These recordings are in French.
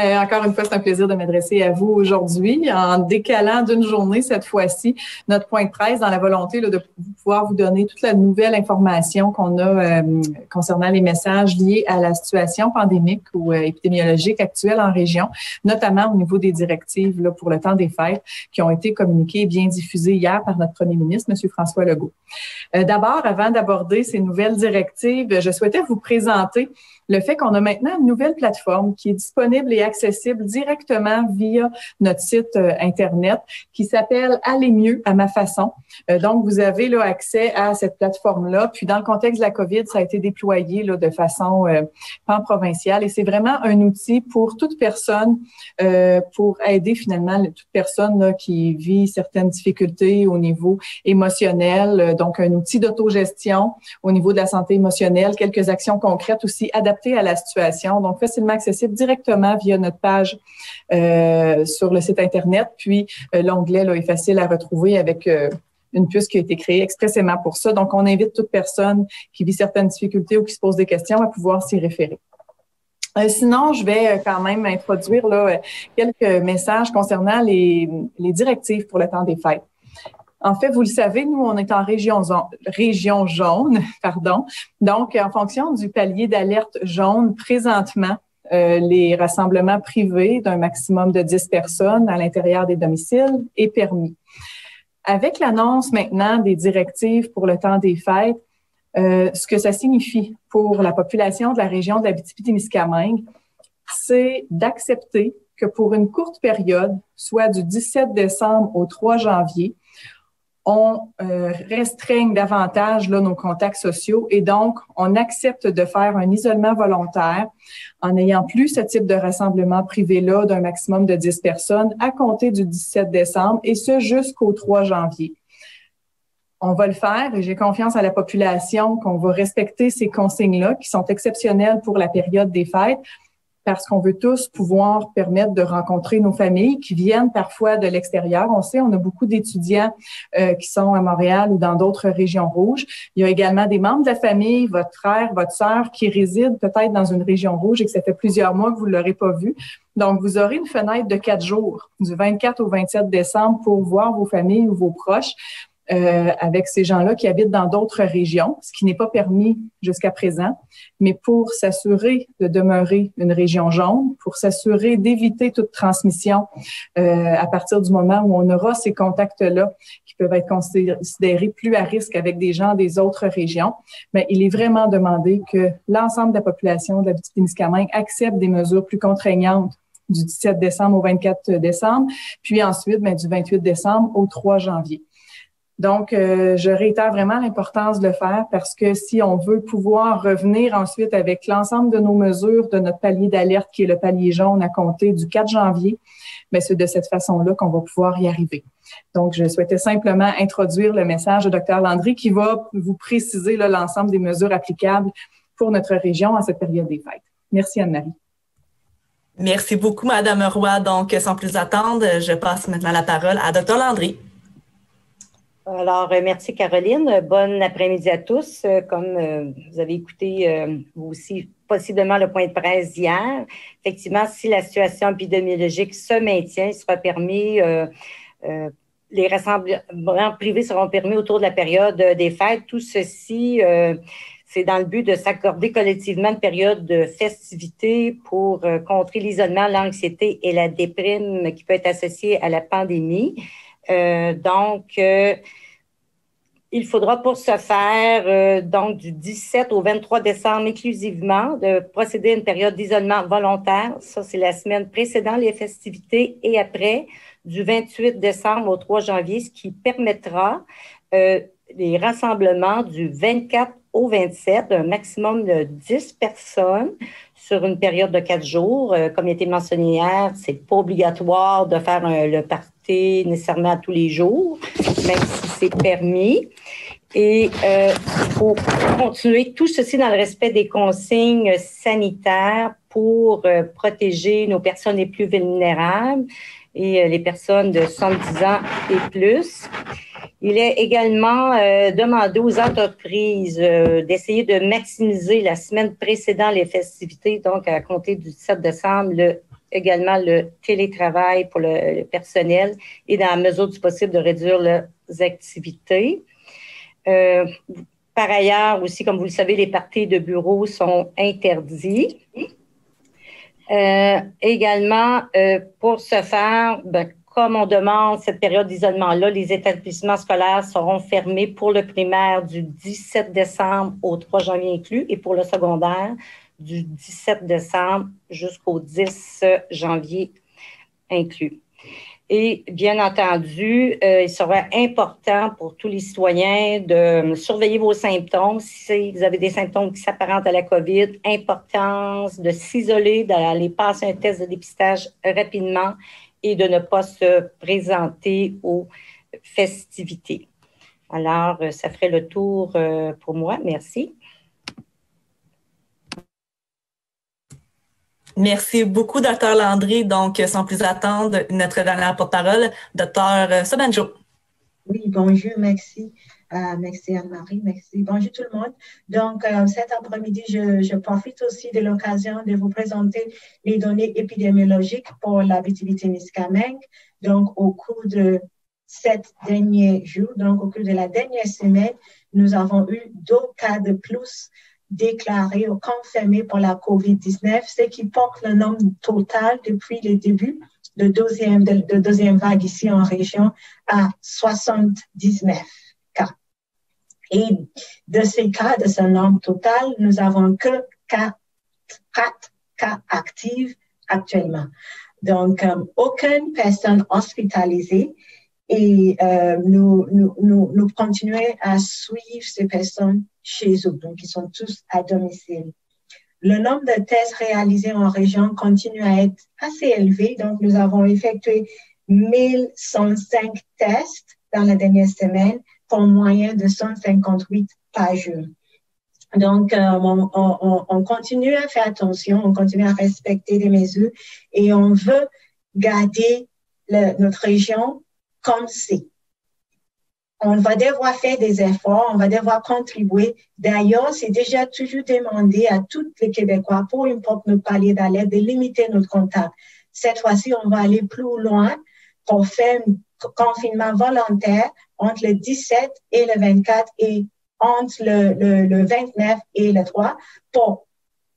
Encore une fois, c'est un plaisir de m'adresser à vous aujourd'hui, en décalant d'une journée cette fois-ci notre point de presse dans la volonté là, de pouvoir vous donner toute la nouvelle information qu'on a concernant les messages liés à la situation pandémique ou épidémiologique actuelle en région, notamment au niveau des directives là, pour le temps des fêtes qui ont été communiquées et bien diffusées hier par notre premier ministre, M. François Legault. D'abord, avant d'aborder ces nouvelles directives, je souhaitais vous présenter le fait qu'on a maintenant une nouvelle plateforme qui est disponible et accessible directement via notre site Internet qui s'appelle « Aller mieux à ma façon ». Donc, vous avez là, accès à cette plateforme-là. Puis, dans le contexte de la COVID, ça a été déployé là, de façon pan-provinciale et c'est vraiment un outil pour toute personne, pour aider finalement toute personne là, qui vit certaines difficultés au niveau émotionnel. Donc, un outil d'autogestion au niveau de la santé émotionnelle, quelques actions concrètes aussi adaptées à la situation, donc facilement accessible directement via notre page sur le site Internet. Puis, l'onglet là, est facile à retrouver avec une puce qui a été créée expressément pour ça. Donc, on invite toute personne qui vit certaines difficultés ou qui se pose des questions à pouvoir s'y référer. Sinon, je vais quand même introduire là, quelques messages concernant les directives pour le temps des fêtes. En fait, vous le savez, nous, on est en région jaune, pardon. Donc, en fonction du palier d'alerte jaune, présentement, les rassemblements privés d'un maximum de 10 personnes à l'intérieur des domiciles est permis. Avec l'annonce maintenant des directives pour le temps des fêtes, ce que ça signifie pour la population de la région de l'Abitibi-Témiscamingue, c'est d'accepter que pour une courte période, soit du 17 décembre au 3 janvier, on restreigne davantage là, nos contacts sociaux et donc on accepte de faire un isolement volontaire en n'ayant plus ce type de rassemblement privé-là d'un maximum de 10 personnes à compter du 17 décembre et ce jusqu'au 3 janvier. On va le faire et j'ai confiance à la population qu'on va respecter ces consignes-là qui sont exceptionnelles pour la période des fêtes parce qu'on veut tous pouvoir permettre de rencontrer nos familles qui viennent parfois de l'extérieur. On sait, on a beaucoup d'étudiants qui sont à Montréal ou dans d'autres régions rouges. Il y a également des membres de la famille, votre frère, votre sœur qui résident peut-être dans une région rouge et que ça fait plusieurs mois que vous ne l'aurez pas vu. Donc, vous aurez une fenêtre de 4 jours, du 24 au 27 décembre pour voir vos familles ou vos proches. Avec ces gens-là qui habitent dans d'autres régions, ce qui n'est pas permis jusqu'à présent, mais pour s'assurer de demeurer une région jaune, pour s'assurer d'éviter toute transmission à partir du moment où on aura ces contacts-là qui peuvent être considérés plus à risque avec des gens des autres régions, mais il est vraiment demandé que l'ensemble de la population de l'Abitibi-Témiscamingue accepte des mesures plus contraignantes du 17 décembre au 24 décembre, puis ensuite du 28 décembre au 3 janvier. Donc, je réitère vraiment l'importance de le faire parce que si on veut pouvoir revenir ensuite avec l'ensemble de nos mesures de notre palier d'alerte qui est le palier jaune à compter du 4 janvier, mais c'est de cette façon-là qu'on va pouvoir y arriver. Donc, je souhaitais simplement introduire le message de Dr Landry qui va vous préciser là, l'ensemble des mesures applicables pour notre région en cette période des fêtes. Merci Anne-Marie. Merci beaucoup, Madame Roy. Donc, sans plus attendre, je passe maintenant la parole à Dr Landry. Alors, merci Caroline. Bon après-midi à tous. Comme vous avez écouté vous aussi possiblement le point de presse d'hier, effectivement, si la situation épidémiologique se maintient, il sera permis, les rassemblements privés seront permis autour de la période des fêtes. Tout ceci, c'est dans le but de s'accorder collectivement une période de festivité pour contrer l'isolement, l'anxiété et la déprime qui peut être associée à la pandémie. Il faudra pour ce faire, donc du 17 au 23 décembre exclusivement, de procéder à une période d'isolement volontaire. Ça, c'est la semaine précédant les festivités et après, du 28 décembre au 3 janvier, ce qui permettra les rassemblements du 24 au 27, un maximum de 10 personnes sur une période de 4 jours. Comme il a été mentionné hier, c'est pas obligatoire de faire le party nécessairement à tous les jours, même si c'est permis. Et il faut continuer tout ceci dans le respect des consignes sanitaires pour protéger nos personnes les plus vulnérables et les personnes de 70 ans et plus. Il est également demandé aux entreprises d'essayer de maximiser la semaine précédant les festivités, donc à compter du 17 décembre, le également le télétravail pour le personnel et dans la mesure du possible de réduire leurs activités. Par ailleurs, aussi, comme vous le savez, les parties de bureau sont interdits. Également, pour ce faire, comme on demande cette période d'isolement-là, les établissements scolaires seront fermés pour le primaire du 17 décembre au 3 janvier inclus et pour le secondaire du 17 décembre jusqu'au 10 janvier inclus. Et bien entendu, il sera important pour tous les citoyens de surveiller vos symptômes. Si vous avez des symptômes qui s'apparentent à la COVID, importance de s'isoler, d'aller passer un test de dépistage rapidement et de ne pas se présenter aux festivités. Alors, ça ferait le tour pour moi. Merci. Merci beaucoup, Dr. Landry. Donc, sans plus attendre, notre dernière porte-parole, Dr. Sobanjo. Oui, bonjour, merci. Merci Anne-Marie, merci. Bonjour tout le monde. Donc, cet après-midi, je profite aussi de l'occasion de vous présenter les données épidémiologiques pour l'Abitibi-Témiscamingue. Donc, au cours de 7 derniers jours, donc au cours de la dernière semaine, nous avons eu 2 cas de plus déclarés ou confirmés pour la COVID-19, ce qui porte le nombre total depuis le début de deuxième vague ici en région à 79 cas. Et de ces cas, de ce nombre total, nous avons que 4 cas actifs actuellement. Donc, aucune personne hospitalisée et nous continuons à suivre ces personnes chez eux. Donc, ils sont tous à domicile. Le nombre de tests réalisés en région continue à être assez élevé. Donc, nous avons effectué 1105 tests dans la dernière semaine pour un moyen de 158 par jour. Donc, on continue à faire attention, on continue à respecter les mesures et on veut garder notre région comme c'est. On va devoir faire des efforts, on va devoir contribuer. D'ailleurs, c'est déjà toujours demandé à tous les Québécois, pour une porte notre palier d'alerte, de limiter notre contact. Cette fois-ci, on va aller plus loin pour faire un confinement volontaire entre le 17 et le 24 et entre le 29 et le 3 pour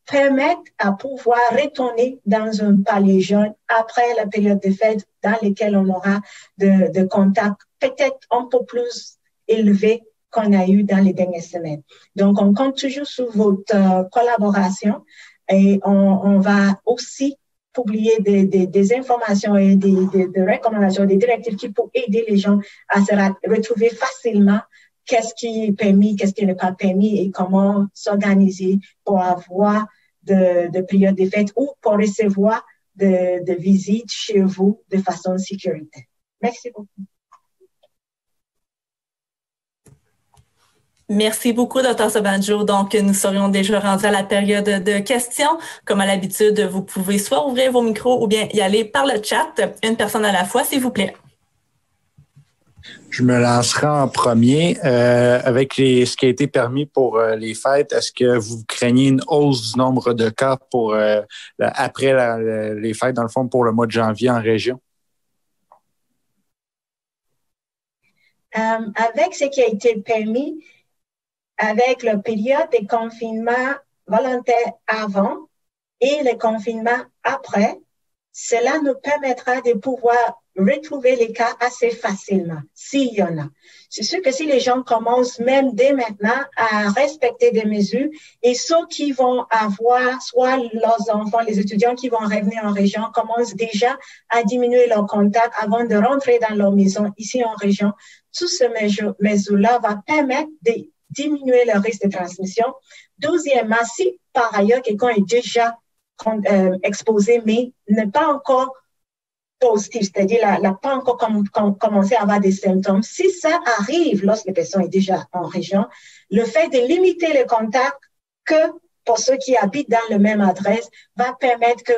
permettre à pouvoir retourner dans un palier jaune après la période de fête dans laquelle on aura de contacts peut-être un peu plus élevés qu'on a eu dans les dernières semaines. Donc, on compte toujours sur votre collaboration et on va aussi publier des informations et des recommandations, des directives qui peuvent aider les gens à se retrouver facilement qu'est-ce qui est permis, qu'est-ce qui n'est pas permis et comment s'organiser pour avoir de périodes de fête ou pour recevoir de visites chez vous de façon sécuritaire. Merci beaucoup. Merci beaucoup, Dr. Sobanjo. Donc, nous serions déjà rendus à la période de questions. Comme à l'habitude, vous pouvez soit ouvrir vos micros ou bien y aller par le chat, une personne à la fois, s'il vous plaît. Je me lancerai en premier avec ce qui a été permis pour les fêtes. Est-ce que vous craignez une hausse du nombre de cas pour après les fêtes, dans le fond, pour le mois de janvier en région? Avec ce qui a été permis, avec la période de confinement volontaire avant et le confinement après, cela nous permettra de pouvoir retrouver les cas assez facilement, s'il y en a. C'est sûr que si les gens commencent même dès maintenant à respecter des mesures et ceux qui vont avoir, soit leurs enfants, les étudiants qui vont revenir en région, commencent déjà à diminuer leur contact avant de rentrer dans leur maison ici en région, toutes ces mesures-là vont permettre de diminuer le risque de transmission. Deuxièmement, si par ailleurs quelqu'un est déjà exposé, mais n'est pas encore positif, c'est-à-dire n'a pas encore commencé à avoir des symptômes. Si ça arrive lorsque la personne est déjà en région, le fait de limiter les contacts que pour ceux qui habitent dans la même adresse va permettre que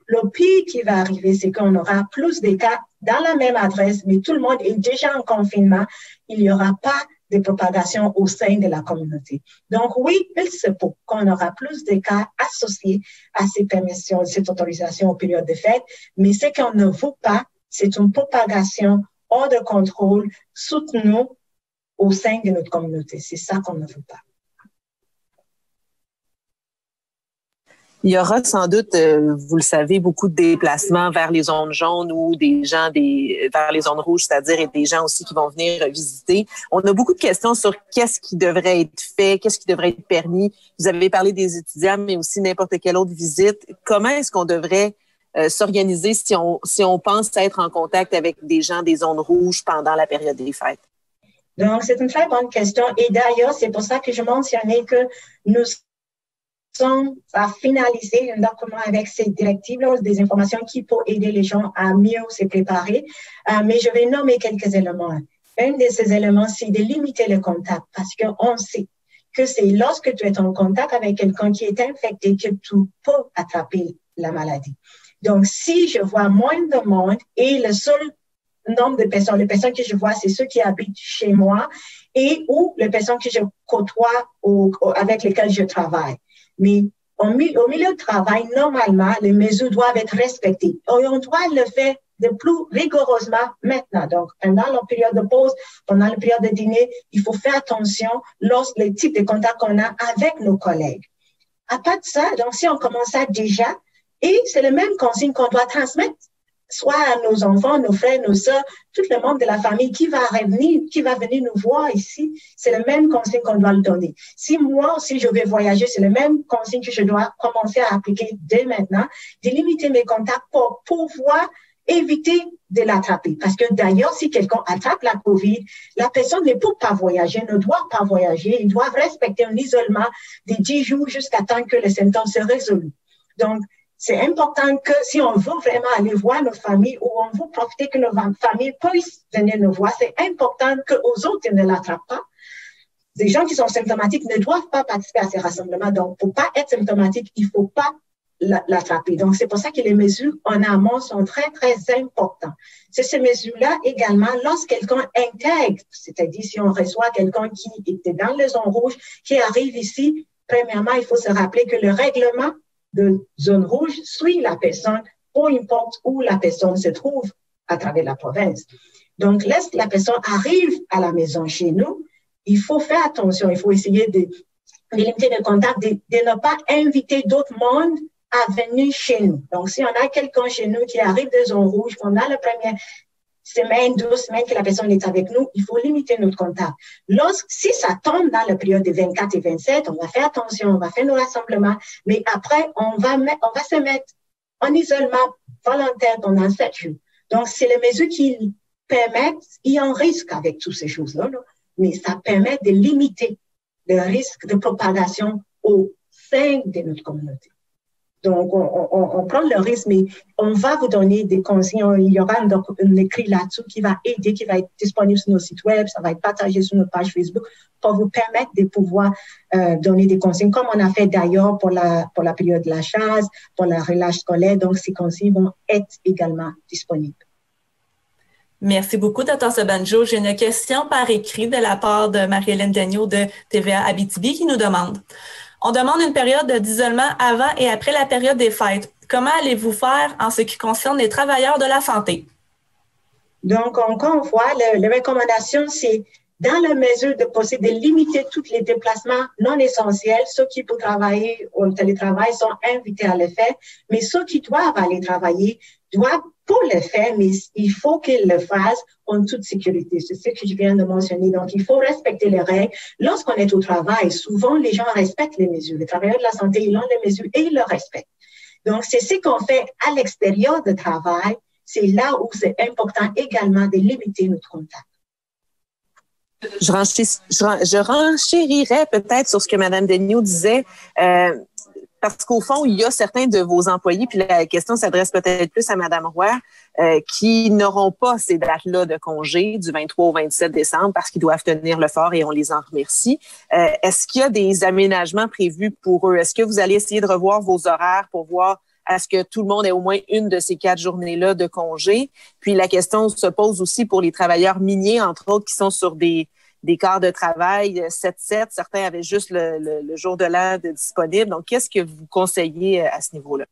le pire qui va arriver, c'est qu'on aura plus de cas dans la même adresse, mais tout le monde est déjà en confinement. Il n'y aura pas de propagation au sein de la communauté. Donc oui, il se peut qu'on aura plus de cas associés à ces permissions, cette autorisation aux périodes de fête, mais ce qu'on ne veut pas, c'est une propagation hors de contrôle soutenue au sein de notre communauté. C'est ça qu'on ne veut pas. Il y aura sans doute, vous le savez, beaucoup de déplacements vers les zones jaunes ou des gens vers les zones rouges, c'est-à-dire et des gens aussi qui vont venir visiter. On a beaucoup de questions sur qu'est-ce qui devrait être fait, qu'est-ce qui devrait être permis. Vous avez parlé des étudiants, mais aussi n'importe quelle autre visite. Comment est-ce qu'on devrait s'organiser si on pense être en contact avec des gens des zones rouges pendant la période des fêtes? Donc, c'est une très bonne question. Et d'ailleurs, c'est pour ça que je mentionnais que nous sommes à finaliser un document avec ces directives, des informations qui peuvent aider les gens à mieux se préparer. Mais je vais nommer quelques éléments. Un de ces éléments, c'est de limiter le contact parce qu'on sait que c'est lorsque tu es en contact avec quelqu'un qui est infecté que tu peux attraper la maladie. Donc, si je vois moins de monde et le seul nombre de personnes, les personnes que je vois, c'est ceux qui habitent chez moi et ou les personnes que je côtoie avec lesquelles je travaille. Mais au milieu de travail, normalement, les mesures doivent être respectées. Et on doit le faire de plus rigoureusement maintenant. Donc, pendant la période de pause, pendant la période de dîner, il faut faire attention lorsque les types de contacts qu'on a avec nos collègues. À part de ça, donc, si on commence ça déjà, et c'est le même consigne qu'on doit transmettre, soit à nos enfants, nos frères, nos sœurs, tout le monde de la famille qui va venir nous voir ici, c'est le même consigne qu'on doit le donner. Si moi aussi je vais voyager, c'est le même consigne que je dois commencer à appliquer dès maintenant, de limiter mes contacts pour pouvoir éviter de l'attraper. Parce que d'ailleurs, si quelqu'un attrape la COVID, la personne ne peut pas voyager, ne doit pas voyager, ils doivent respecter un isolement de 10 jours jusqu'à temps que les symptômes se résolvent. Donc, c'est important que si on veut vraiment aller voir nos familles ou on veut profiter que nos familles puissent venir nous voir, c'est important qu'aux autres, ils ne l'attrapent pas. Les gens qui sont symptomatiques ne doivent pas participer à ces rassemblements. Donc, pour pas être symptomatique, il faut pas l'attraper. Donc, c'est pour ça que les mesures en amont sont très, très importantes. C'est ces mesures-là également, lorsque quelqu'un intègre, c'est-à-dire si on reçoit quelqu'un qui était dans les zones rouges, qui arrive ici, premièrement, il faut se rappeler que le règlement de zone rouge suit la personne, peu importe où la personne se trouve à travers la province. Donc, lorsque la personne arrive à la maison chez nous, il faut faire attention, il faut essayer de limiter le contact, de ne pas inviter d'autres mondes à venir chez nous. Donc, si on a quelqu'un chez nous qui arrive de zone rouge pendant la première semaine, 2 semaines que la personne est avec nous, il faut limiter notre contact. Si ça tombe dans la période de 24 et 27, on va faire attention, on va faire nos rassemblements, mais après, on va se mettre en isolement volontaire pendant 7 jours. Donc, c'est les mesures qui permettent, il y a un risque avec toutes ces choses-là, mais ça permet de limiter le risque de propagation au sein de notre communauté. Donc, on prend le risque, mais on va vous donner des consignes. Il y aura un écrit là-dessus qui va aider, qui va être disponible sur nos sites web, ça va être partagé sur notre page Facebook pour vous permettre de pouvoir donner des consignes, comme on a fait d'ailleurs pour la période de la chasse, pour la relâche scolaire. Donc, ces consignes vont être également disponibles. Merci beaucoup, Dr. Sobanjo. J'ai une question par écrit de la part de Marie-Hélène Dagneault de TVA Abitibi qui nous demande: on demande une période d'isolement avant et après la période des fêtes. Comment allez-vous faire en ce qui concerne les travailleurs de la santé? Donc, encore une fois, les recommandations, c'est dans la mesure de possible de limiter tous les déplacements non essentiels. Ceux qui peuvent travailler au télétravail sont invités à le faire, mais ceux qui doivent aller travailler doivent pour le faire, mais il faut qu'ils le fassent en toute sécurité. C'est ce que je viens de mentionner. Donc, il faut respecter les règles. Lorsqu'on est au travail, souvent, les gens respectent les mesures. Les travailleurs de la santé, ils ont les mesures et ils le respectent. Donc, c'est ce qu'on fait à l'extérieur du travail. C'est là où c'est important également de limiter notre contact. Je renchérirais peut-être sur ce que Mme Dagneault disait, parce qu'au fond, il y a certains de vos employés, puis la question s'adresse peut-être plus à Mme Roy, qui n'auront pas ces dates-là de congé du 23 au 27 décembre parce qu'ils doivent tenir le fort et on les en remercie. Est-ce qu'il y a des aménagements prévus pour eux? Est-ce que vous allez essayer de revoir vos horaires pour voir à ce que tout le monde ait au moins une de ces 4 journées-là de congé? Puis la question se pose aussi pour les travailleurs miniers, entre autres, qui sont sur des des quarts de travail 7-7. Certains avaient juste le jour de l'an de disponible. Donc, qu'est-ce que vous conseillez à ce niveau-là?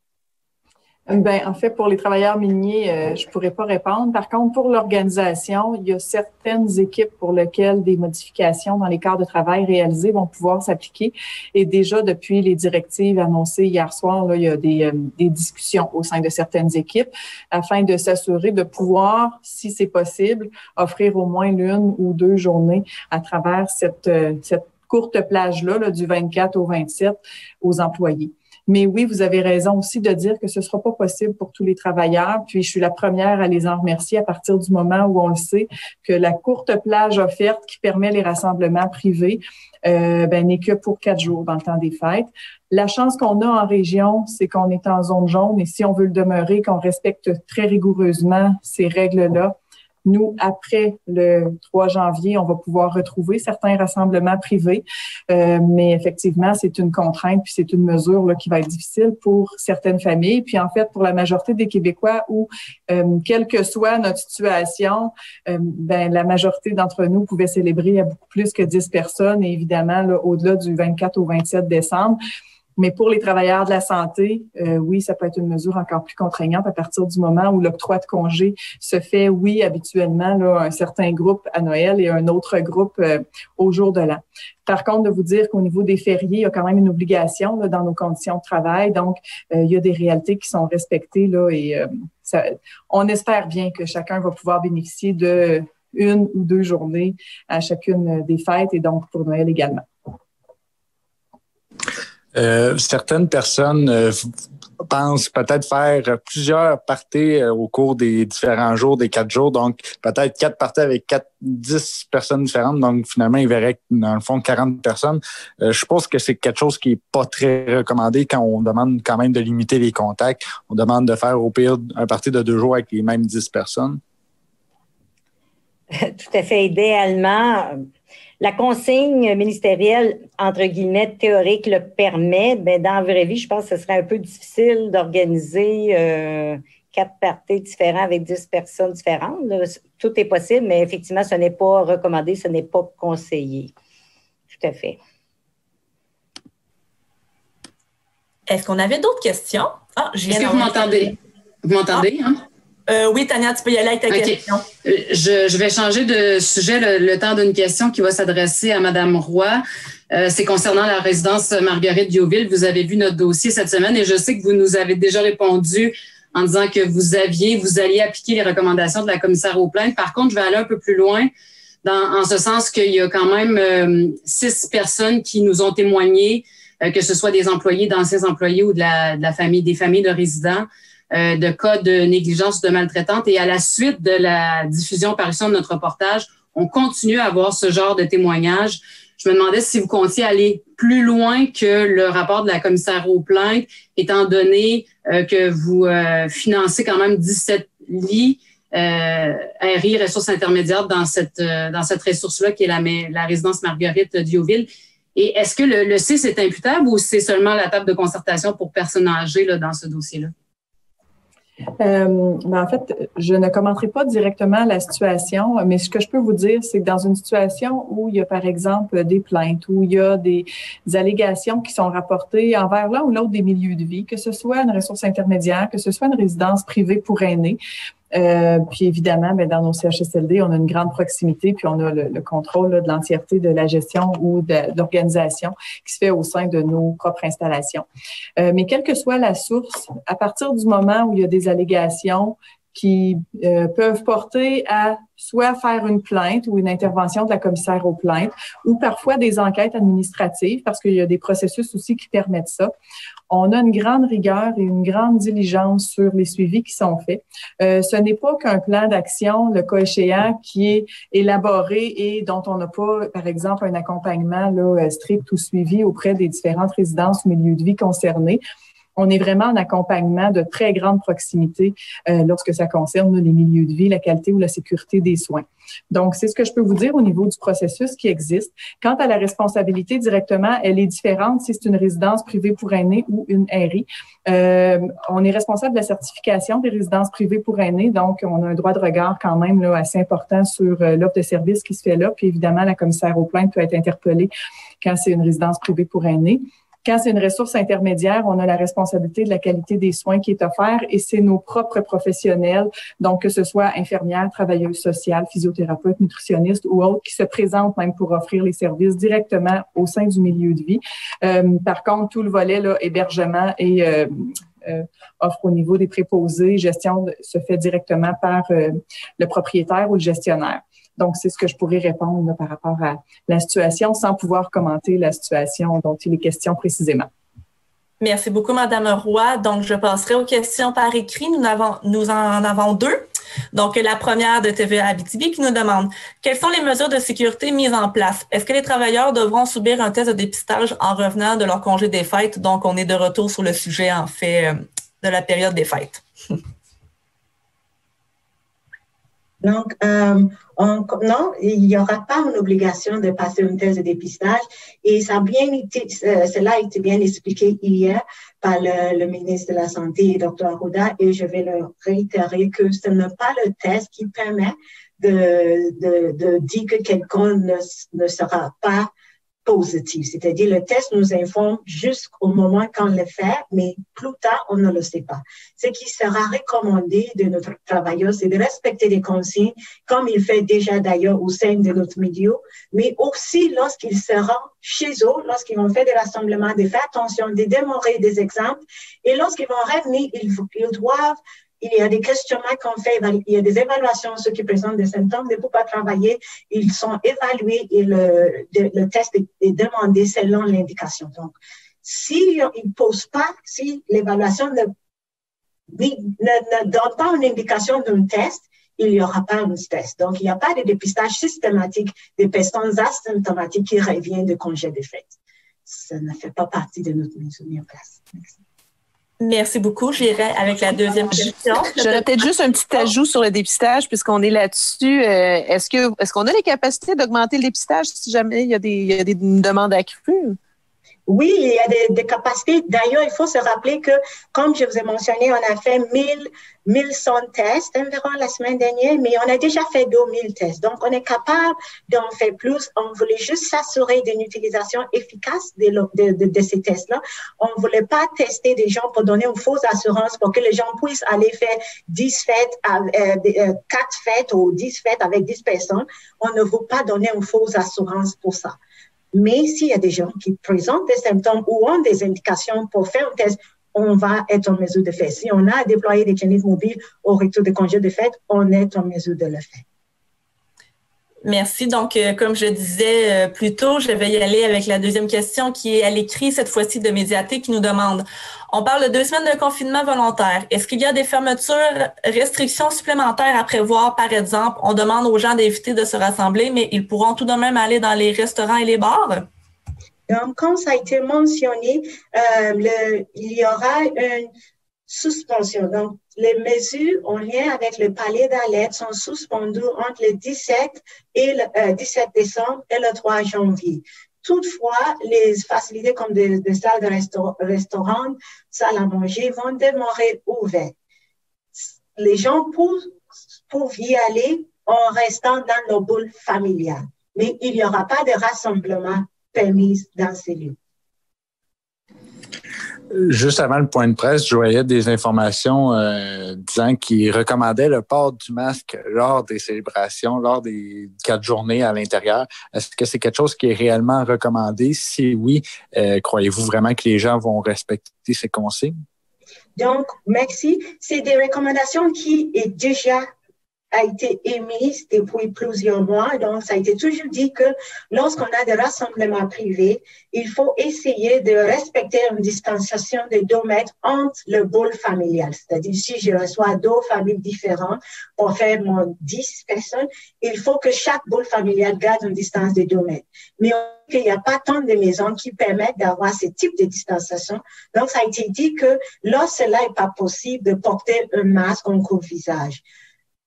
Ben, en fait, pour les travailleurs miniers, je pourrais pas répondre. Par contre, pour l'organisation, il y a certaines équipes pour lesquelles des modifications dans les quarts de travail réalisés vont pouvoir s'appliquer. Et déjà, depuis les directives annoncées hier soir, là, il y a des discussions au sein de certaines équipes afin de s'assurer de pouvoir, si c'est possible, offrir au moins l'une ou deux journées à travers cette courte plage-là, là, du 24 au 27 aux employés. Mais oui, vous avez raison aussi de dire que ce ne sera pas possible pour tous les travailleurs. Puis, je suis la première à les en remercier à partir du moment où on le sait que la courte plage offerte qui permet les rassemblements privés n'est que pour 4 jours dans le temps des fêtes. La chance qu'on a en région, c'est qu'on est en zone jaune et si on veut le demeurer, qu'on respecte très rigoureusement ces règles-là, nous, après le 3 janvier, on va pouvoir retrouver certains rassemblements privés, mais effectivement, c'est une contrainte puis c'est une mesure là, qui va être difficile pour certaines familles. Puis en fait, pour la majorité des Québécois où, quelle que soit notre situation, la majorité d'entre nous pouvait célébrer à beaucoup plus que 10 personnes et évidemment, là, au-delà du 24 au 27 décembre. Mais pour les travailleurs de la santé, oui, ça peut être une mesure encore plus contraignante à partir du moment où l'octroi de congé se fait, oui, habituellement, là, un certain groupe à Noël et un autre groupe au jour de l'an. Par contre, de vous dire qu'au niveau des fériés, il y a quand même une obligation là, dans nos conditions de travail. Donc, il y a des réalités qui sont respectées là, et on espère bien que chacun va pouvoir bénéficier de 1 ou 2 journées à chacune des fêtes et donc pour Noël également. Certaines personnes pensent peut-être faire plusieurs parties au cours des différents jours, des 4 jours. Donc, peut-être 4 parties avec 10 personnes différentes. Donc, finalement, ils verraient, dans le fond, 40 personnes. Je pense que c'est quelque chose qui est pas très recommandé quand on demande quand même de limiter les contacts. On demande de faire au pire un party de 2 jours avec les mêmes 10 personnes. Tout à fait. Idéalement, la consigne ministérielle, entre guillemets, théorique le permet. Mais dans la vraie vie, je pense que ce serait un peu difficile d'organiser 4 parties différents avec 10 personnes différentes. Là, tout est possible, mais effectivement, ce n'est pas recommandé, ce n'est pas conseillé. Tout à fait. Est-ce qu'on avait d'autres questions? Est-ce que vous m'entendez? Vous m'entendez, hein? Oui, Tania, tu peux y aller avec ta question. Je vais changer de sujet le temps d'une question qui va s'adresser à Mme Roy. C'est concernant la résidence Marguerite Diouville. Vous avez vu notre dossier cette semaine et je sais que vous nous avez déjà répondu en disant que vous alliez appliquer les recommandations de la commissaire aux plaintes. Par contre, je vais aller un peu plus loin en ce sens qu'il y a quand même 6 personnes qui nous ont témoigné, que ce soit des employés, d'anciens employés ou de la famille, des familles de résidents, de cas de négligence ou de maltraitante. Et à la suite de la diffusion, parution de notre reportage, on continue à avoir ce genre de témoignages. Je me demandais si vous comptiez aller plus loin que le rapport de la commissaire aux plaintes, étant donné que vous financez quand même 17 lits RI, ressources intermédiaires, dans cette ressource-là qui est la résidence Marguerite Diouville. Et est-ce que le 6 est imputable ou c'est seulement la table de concertation pour personnes âgées là, dans ce dossier-là? En fait, je ne commenterai pas directement la situation, mais ce que je peux vous dire, c'est que dans une situation où il y a, par exemple, des plaintes, où il y a des allégations qui sont rapportées envers l'un ou l'autre des milieux de vie, que ce soit une ressource intermédiaire, que ce soit une résidence privée pour aînés, puis évidemment, dans nos CHSLD, on a une grande proximité, puis on a le contrôle là, de l'entièreté de la gestion ou de l'organisation qui se fait au sein de nos propres installations. Mais quelle que soit la source, à partir du moment où il y a des allégations qui peuvent porter à soit faire une plainte ou une intervention de la commissaire aux plaintes ou parfois des enquêtes administratives parce qu'il y a des processus aussi qui permettent ça. On a une grande rigueur et une grande diligence sur les suivis qui sont faits. Ce n'est pas qu'un plan d'action, le cas échéant, qui est élaboré et dont on n'a pas, par exemple, un accompagnement là, strict ou suivi auprès des différentes résidences ou milieux de vie concernés. On est vraiment en accompagnement de très grande proximité lorsque ça concerne les milieux de vie, la qualité ou la sécurité des soins. Donc, c'est ce que je peux vous dire au niveau du processus qui existe. Quant à la responsabilité directement, elle est différente si c'est une résidence privée pour aînés ou une RI. On est responsable de la certification des résidences privées pour aînés, donc on a un droit de regard quand même là, assez important sur l'offre de service qui se fait là. Puis évidemment, la commissaire aux plaintes peut être interpellée quand c'est une résidence privée pour aînés. Quand c'est une ressource intermédiaire, on a la responsabilité de la qualité des soins qui est offerte et c'est nos propres professionnels, donc que ce soit infirmières, travailleuses sociales, physiothérapeutes, nutritionnistes ou autres, qui se présentent même pour offrir les services directement au sein du milieu de vie. Par contre, tout le volet là, hébergement et offre au niveau des préposés, gestion se fait directement par le propriétaire ou le gestionnaire. Donc, c'est ce que je pourrais répondre là, par rapport à la situation sans pouvoir commenter la situation dont il est question précisément. Merci beaucoup, Madame Roy. Donc, je passerai aux questions par écrit. Nous en avons deux. Donc, la première de TVA Abitibi qui nous demande « Quelles sont les mesures de sécurité mises en place? Est-ce que les travailleurs devront subir un test de dépistage en revenant de leur congé des fêtes? » Donc, on est de retour sur le sujet, en fait, de la période des fêtes. Donc, non, il n'y aura pas une obligation de passer une thèse de dépistage et ça a bien été, cela a été bien expliqué hier par le ministre de la Santé, Dr. Arruda, et je vais le réitérer que ce n'est pas le test qui permet de dire que quelqu'un ne sera pas positif. C'est-à-dire, le test nous informe jusqu'au moment qu'on le fait, mais plus tard, on ne le sait pas. Ce qui sera recommandé de notre travailleur, c'est de respecter les consignes, comme il fait déjà d'ailleurs au sein de notre milieu, mais aussi lorsqu'ils seront chez eux, lorsqu'ils vont faire des rassemblements, de faire attention, de démontrer des exemples, et lorsqu'ils vont revenir, ils doivent. Il y a des questionnements qu'on fait, il y a des évaluations, ceux qui présentent des symptômes ne peuvent pas travailler, ils sont évalués et le test est demandé selon l'indication. Donc, si l'évaluation ne donne pas une indication d'un test, il n'y aura pas un test. Donc, il n'y a pas de dépistage systématique des personnes asymptomatiques qui reviennent de congé de fête. Ça ne fait pas partie de notre mise en place. Merci. Merci beaucoup. J'irai avec la deuxième question. J'aurais peut-être juste un petit ajout sur le dépistage, puisqu'on est là-dessus. Est-ce qu'on a les capacités d'augmenter le dépistage si jamais il y a des demandes accrues? Oui, il y a des capacités. D'ailleurs, il faut se rappeler que, comme je vous ai mentionné, on a fait 1100 tests environ la semaine dernière, mais on a déjà fait 2000 tests. Donc, on est capable d'en faire plus. On voulait juste s'assurer d'une utilisation efficace de ces tests-là. On ne voulait pas tester des gens pour donner une fausse assurance pour que les gens puissent aller faire 10 fêtes, 4 fêtes ou 10 fêtes avec 10 personnes. On ne veut pas donner une fausse assurance pour ça. Mais s'il y a des gens qui présentent des symptômes ou ont des indications pour faire un test, on va être en mesure de faire. Si on a déployé des cliniques mobiles au retour de congé de fête, on est en mesure de le faire. Merci. Donc, comme je disais plus tôt, je vais y aller avec la deuxième question qui est à l'écrit, cette fois-ci de Médiaté, qui nous demande « On parle de 2 semaines de confinement volontaire. Est-ce qu'il y a des fermetures, restrictions supplémentaires à prévoir? Par exemple, on demande aux gens d'éviter de se rassembler, mais ils pourront tout de même aller dans les restaurants et les bars? » Donc, comme ça a été mentionné, il y aura une suspension. Donc, les mesures en lien avec le palier d'alerte sont suspendues entre le 17 décembre et le 3 janvier. Toutefois, les facilités comme des salles de restaurants, salles à manger vont demeurer ouvertes. Les gens peuvent y aller en restant dans nos bulles familiales, mais il n'y aura pas de rassemblement permis dans ces lieux. Juste avant le point de presse, je voyais des informations disant qu'ils recommandaient le port du masque lors des célébrations, lors des 4 journées à l'intérieur. Est-ce que c'est quelque chose qui est réellement recommandé? Si oui, croyez-vous vraiment que les gens vont respecter ces consignes? Donc, merci. C'est des recommandations qui est déjà a été émise depuis plusieurs mois. Donc, ça a été toujours dit que lorsqu'on a des rassemblements privés, il faut essayer de respecter une distanciation de 2 mètres entre le bol familial. C'est-à-dire, si je reçois 2 familles différentes pour faire mon 10 personnes, il faut que chaque bol familial garde une distance de 2 mètres. Mais il n'y a pas tant de maisons qui permettent d'avoir ce type de distanciation. Donc, ça a été dit que lorsque cela n'est pas possible de porter un masque en couvre-visage.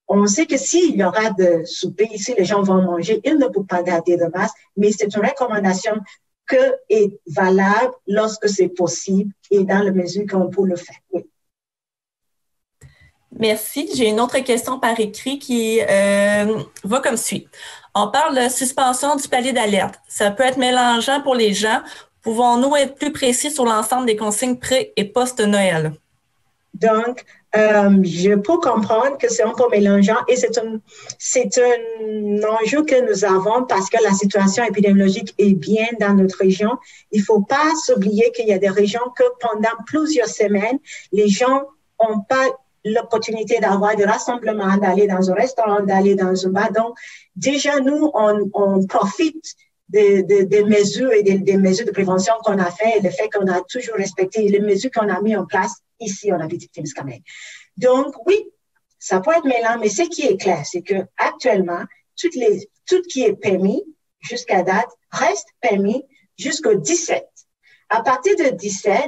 On sait que s'il y aura de souper, ici les gens vont manger, ils ne peuvent pas garder de masque, mais c'est une recommandation qui est valable lorsque c'est possible et dans la mesure qu'on peut le faire. Oui. Merci. J'ai une autre question par écrit qui va comme suit. On parle de suspension du palier d'alerte. Ça peut être mélangeant pour les gens. Pouvons-nous être plus précis sur l'ensemble des consignes pré- et post-Noël? Donc, je peux comprendre que c'est un peu mélangeant et c'est un enjeu que nous avons parce que la situation épidémiologique est bien dans notre région. Il ne faut pas s'oublier qu'il y a des régions que pendant plusieurs semaines, les gens n'ont pas l'opportunité d'avoir des rassemblements, d'aller dans un restaurant, d'aller dans un bar. Donc, déjà, nous, on profite des mesures et des mesures de prévention qu'on a fait et le fait qu'on a toujours respecté les mesures qu'on a mis en place ici en Abitibi-Témiscamingue. Donc, oui, ça peut être mélangeant, mais ce qui est clair, c'est que actuellement, tout qui est permis jusqu'à date reste permis jusqu'au 17. À partir de 17,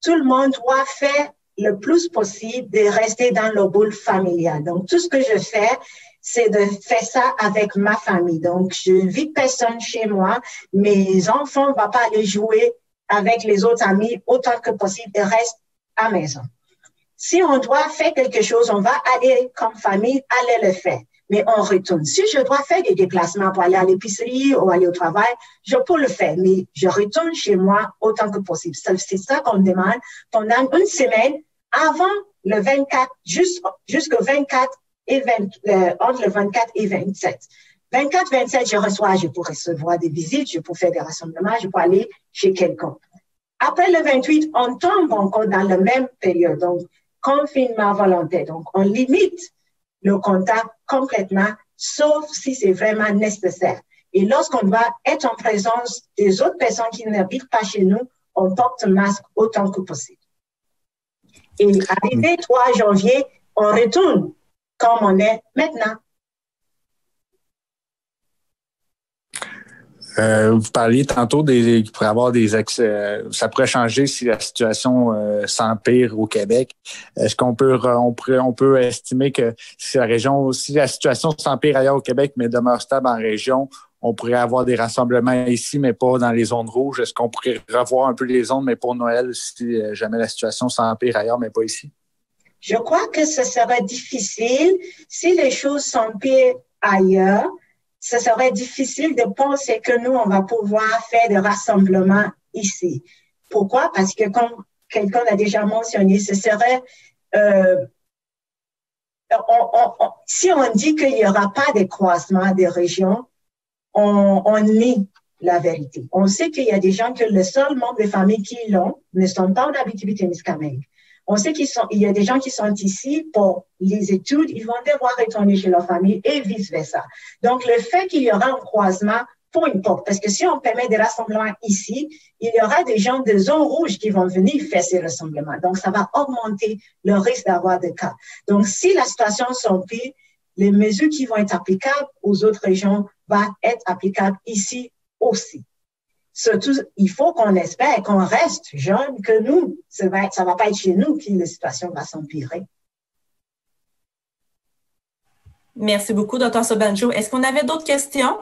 tout le monde doit faire le plus possible de rester dans le boule familial. Donc, tout ce que je fais, c'est de faire ça avec ma famille. Donc, je n'invite personne chez moi. Mes enfants ne vont pas aller jouer avec les autres amis autant que possible et restent à la maison. Si on doit faire quelque chose, on va aller comme famille, aller le faire. Mais on retourne. Si je dois faire des déplacements pour aller à l'épicerie ou aller au travail, je peux le faire, mais je retourne chez moi autant que possible. C'est ça qu'on me demande pendant une semaine avant le 24, jusqu'au 24 et entre le 24 et 27. 24, 27, je peux recevoir des visites, je peux faire des rassemblements, je peux aller chez quelqu'un. Après le 28, on tombe encore dans la même période. Donc, confinement volontaire. Donc, on limite le contact complètement, sauf si c'est vraiment nécessaire. Et lorsqu'on va être en présence des autres personnes qui n'habitent pas chez nous, on porte un masque autant que possible. Et arrivé 3 janvier, on retourne comme on est maintenant. Vous parliez tantôt qu'il pourrait avoir des accès, ça pourrait changer si la situation s'empire au Québec. Est-ce qu'on peut estimer que si la situation s'empire ailleurs au Québec, mais demeure stable en région, on pourrait avoir des rassemblements ici, mais pas dans les zones rouges? Est-ce qu'on pourrait revoir un peu les zones, mais pour Noël, si jamais la situation s'empire ailleurs, mais pas ici? Je crois que ce serait difficile si les choses s'empirent ailleurs. Ce serait difficile de penser que nous, on va pouvoir faire des rassemblements ici. Pourquoi? Parce que, comme quelqu'un l'a déjà mentionné, ce serait... si on dit qu'il n'y aura pas de croisement des régions, on nie la vérité. On sait qu'il y a des gens que le seul membre des familles qui l'ont ne sont pas en Abitibi-Témiscamingue. On sait qu'il y a des gens qui sont ici pour les études, ils vont devoir retourner chez leur famille et vice-versa. Donc, le fait qu'il y aura un croisement, peu importe, parce que si on permet des rassemblements ici, il y aura des gens de zone rouge qui vont venir faire ces rassemblements. Donc, ça va augmenter le risque d'avoir des cas. Donc, si la situation s'empire, les mesures qui vont être applicables aux autres régions vont être applicables ici aussi. Surtout, il faut qu'on espère qu'on reste jeune, que nous, ça va pas être chez nous que la situation va s'empirer. Merci beaucoup, Dr. Sobanjo. Est-ce qu'on avait d'autres questions?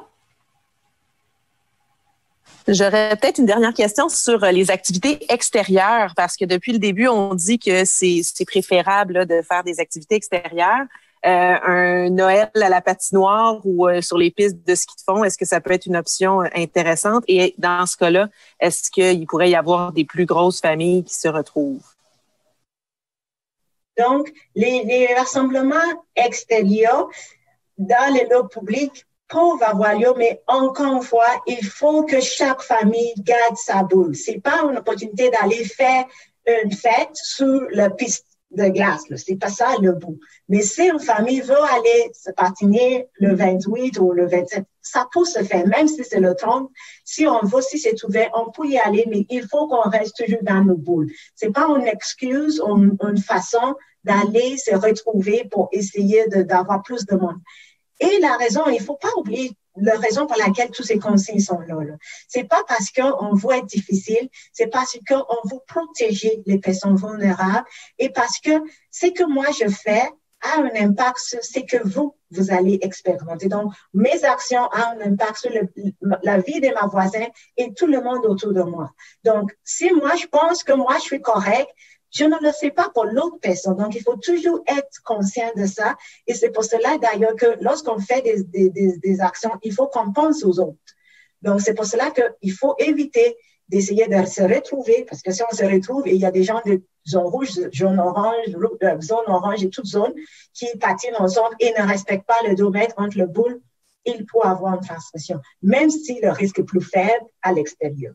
J'aurais peut-être une dernière question sur les activités extérieures, parce que depuis le début, on dit que c'est préférable là, de faire des activités extérieures. Un Noël à la patinoire ou sur les pistes de ski de fond, est-ce que ça peut être une option intéressante? Et dans ce cas-là, est-ce qu'il pourrait y avoir des plus grosses familles qui se retrouvent? Donc, les rassemblements extérieurs dans les lieux publics peuvent avoir lieu, mais encore une fois, il faut que chaque famille garde sa boule. C'est pas une opportunité d'aller faire une fête sur la piste de glace. C'est pas ça le but. Mais si une famille veut aller se patiner le 28 ou le 27, ça peut se faire, même si c'est le 30. Si on veut, si c'est ouvert, on peut y aller, mais il faut qu'on reste toujours dans nos boules. C'est pas une excuse ou une façon d'aller se retrouver pour essayer d'avoir plus de monde. Et la raison, il faut pas oublier la raison pour laquelle tous ces consignes sont là. C'est pas parce qu'on veut être difficile, c'est parce qu'on veut protéger les personnes vulnérables et parce que ce que moi je fais a un impact sur ce que vous allez expérimenter. Donc, mes actions ont un impact sur la vie de ma voisine et tout le monde autour de moi. Donc, si moi je pense que moi je suis correct, je ne le sais pas pour l'autre personne. Donc, il faut toujours être conscient de ça. Et c'est pour cela, d'ailleurs, que lorsqu'on fait des actions, il faut qu'on pense aux autres. Donc, c'est pour cela qu'il faut éviter d'essayer de se retrouver, parce que si on se retrouve et il y a des gens de zone rouge, zone orange et toute zone qui patinent ensemble et ne respectent pas le 2 mètres entre le boule, il peut avoir une transmission, même si le risque est plus faible à l'extérieur.